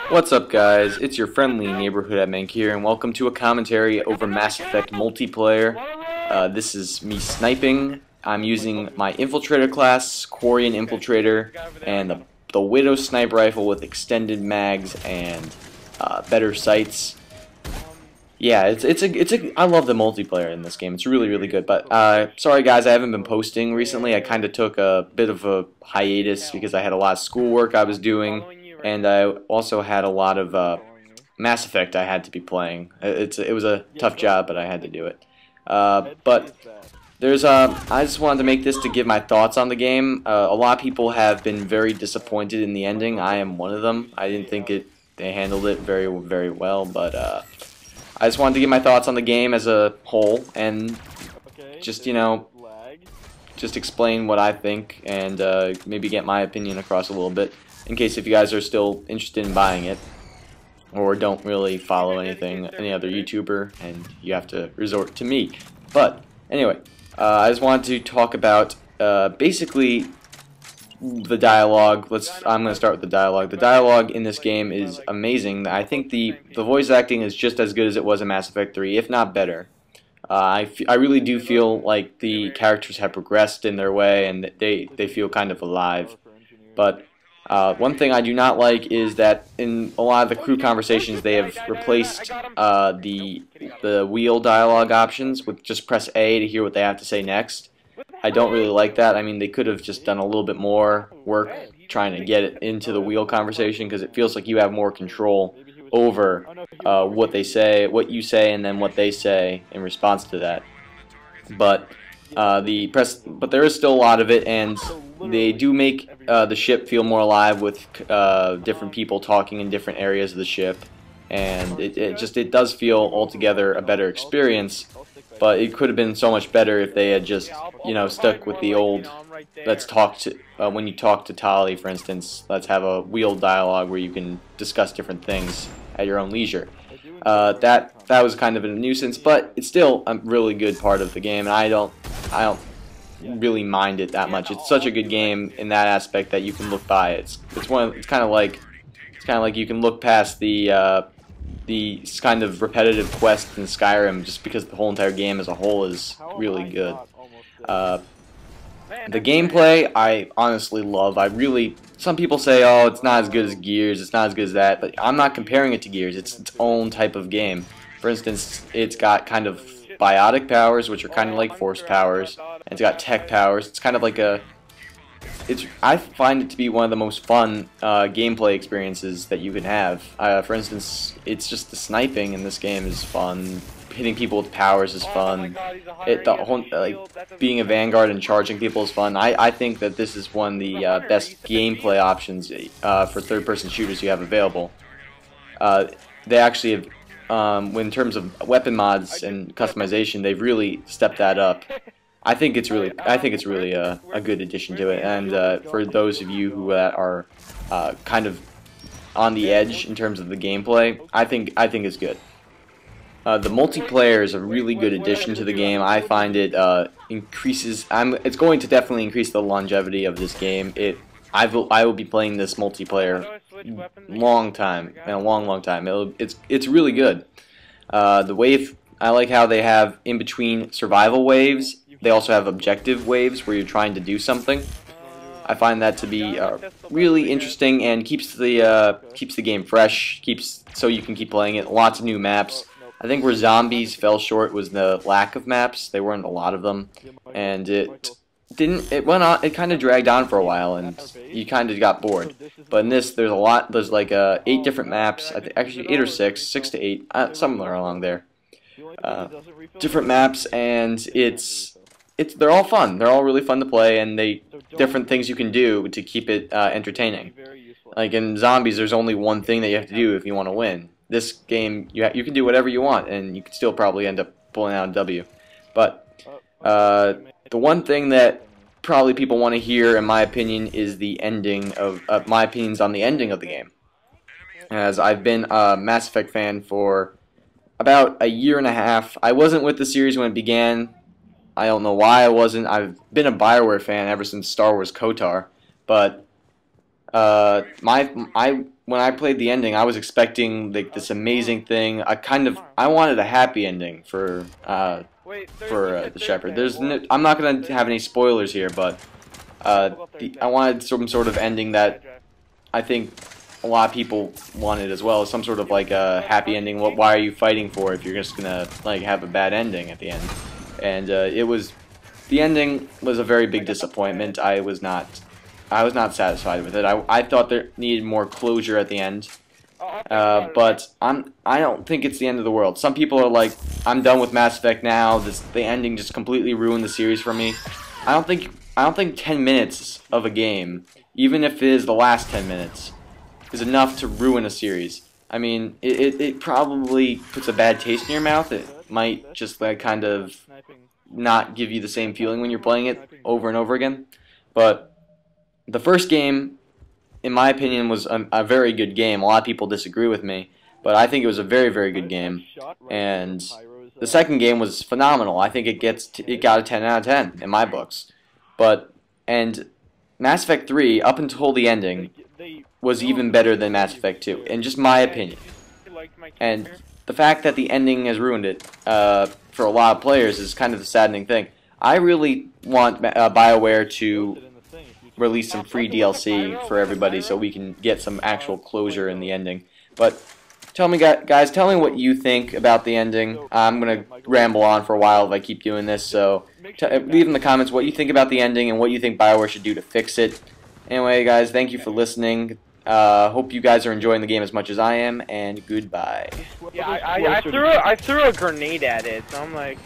What's up, guys? It's your friendly neighborhood Edmank here, and welcome to a commentary over Mass Effect multiplayer. This is me sniping. I'm using my Infiltrator class, Quarian Infiltrator, and the Widow Snipe Rifle with extended mags and better sights. Yeah, I love the multiplayer in this game. It's really good. But sorry guys, I haven't been posting recently. I kind of took a bit of a hiatus because I had a lot of schoolwork I was doing, and I also had a lot of Mass Effect I had to be playing. It was a tough job, but I had to do it. But there's I just wanted to make this to give my thoughts on the game. A lot of people have been very disappointed in the ending. I am one of them. I didn't think they handled it very well, but I just wanted to give my thoughts on the game as a whole, and just, just explain what I think, and maybe get my opinion across a little bit, in case if you guys are still interested in buying it, or don't really follow any other YouTuber, and you have to resort to me. But, anyway, I just wanted to talk about, basically, the dialogue. I'm going to start with the dialogue. The dialogue in this game is amazing. I think the voice acting is just as good as it was in Mass Effect 3, if not better. I really do feel like the characters have progressed in their way, and they feel kind of alive. But one thing I do not like is that in a lot of the crew conversations they have replaced the wheel dialogue options with just press A to hear what they have to say next. I don't really like that. I mean, they could have just done a little bit more work trying to get it into the wheel conversation, because it feels like you have more control over what you say, and then what they say in response to that. But there is still a lot of it, and they do make the ship feel more alive with different people talking in different areas of the ship, and it does feel altogether a better experience. But it could have been so much better if they had just, stuck with the old, let's talk to, when you talk to Tali, for instance, let's have a wheeled dialogue where you can discuss different things at your own leisure. That was kind of a nuisance, but it's still a really good part of the game, and I don't really mind it that much. It's such a good game in that aspect that you can look by it. It's kind of like you can look past the kind of repetitive quest in Skyrim, just because the whole entire game as a whole is really good. The gameplay I honestly love. Some people say, oh, it's not as good as Gears, it's not as good as that, but I'm not comparing it to Gears. It's its own type of game. For instance, it's got kind of biotic powers, which are kind of like force powers, and it's got tech powers. It's kind of like I find it to be one of the most fun gameplay experiences that you can have. For instance, it's just the sniping in this game is fun. Hitting people with powers is fun. Being a vanguard and charging people is fun. I think that this is one of the best gameplay options for third-person shooters you have available. They actually have, in terms of weapon mods and customization, they've really stepped that up. I think it's really a good addition to it, and for those of you who are kind of on the edge in terms of the gameplay, I think it's good. The multiplayer is a really good addition to the game. I find it increases. It's going to definitely increase the longevity of this game. I will be playing this multiplayer long time, in a long time. It's really good. The wave. I like how they have in between survival waves. They also have objective waves where you're trying to do something. I find that to be really interesting, and keeps the game fresh, so you can keep playing it. Lots of new maps. I think where zombies fell short was the lack of maps. There weren't a lot of them, and it kind of dragged on for a while, and you kind of got bored. But in this, there's a lot. There's like 8 different maps. Actually 8 or 6 to 8, somewhere along there. Different maps, and they're all fun. They're all really fun to play, and different things you can do to keep it entertaining. Like in zombies, there's only one thing that you have to do if you want to win. This game, you can do whatever you want, and you can still probably end up pulling out a W. But the one thing that probably people want to hear, in my opinion, is the ending of my opinions on the ending of the game. As I've been a Mass Effect fan for about a year and a half. I wasn't with the series when it began. I don't know why I wasn't. I've been a BioWare fan ever since Star Wars KOTOR, but When I played the ending, I was expecting like this amazing thing. I wanted a happy ending for the Shepherd. I'm not gonna have any spoilers here, but I wanted some sort of ending that I think a lot of people wanted as well, some sort of like a happy ending. Why are you fighting for if you're just gonna like have a bad ending at the end? And the ending was a very big disappointment. I was not satisfied with it. I thought there needed more closure at the end. But I don't think it's the end of the world. Some people are like, I'm done with Mass Effect now. The ending just completely ruined the series for me. I don't think 10 minutes of a game, even if it is the last 10 minutes, is enough to ruin a series. I mean, it probably puts a bad taste in your mouth. It might just like kind of not give you the same feeling when you're playing it over and over again. But the first game, in my opinion, was a very good game. A lot of people disagree with me, but I think it was a very, very good game. And the second game was phenomenal. I think it got a 10 out of 10 in my books. And Mass Effect 3, up until the ending, was even better than Mass Effect 2, in just my opinion. And the fact that the ending has ruined it for a lot of players is kind of the saddening thing. I really want BioWare to release some free DLC for everybody so we can get some actual closure in the ending. But tell me, guys, tell me what you think about the ending. I'm going to ramble on for a while if I keep doing this, so leave in the comments what you think about the ending and what you think BioWare should do to fix it. Anyway, guys, thank you for listening. Hope you guys are enjoying the game as much as I am, and goodbye. Yeah, I threw a grenade at it, so I'm like...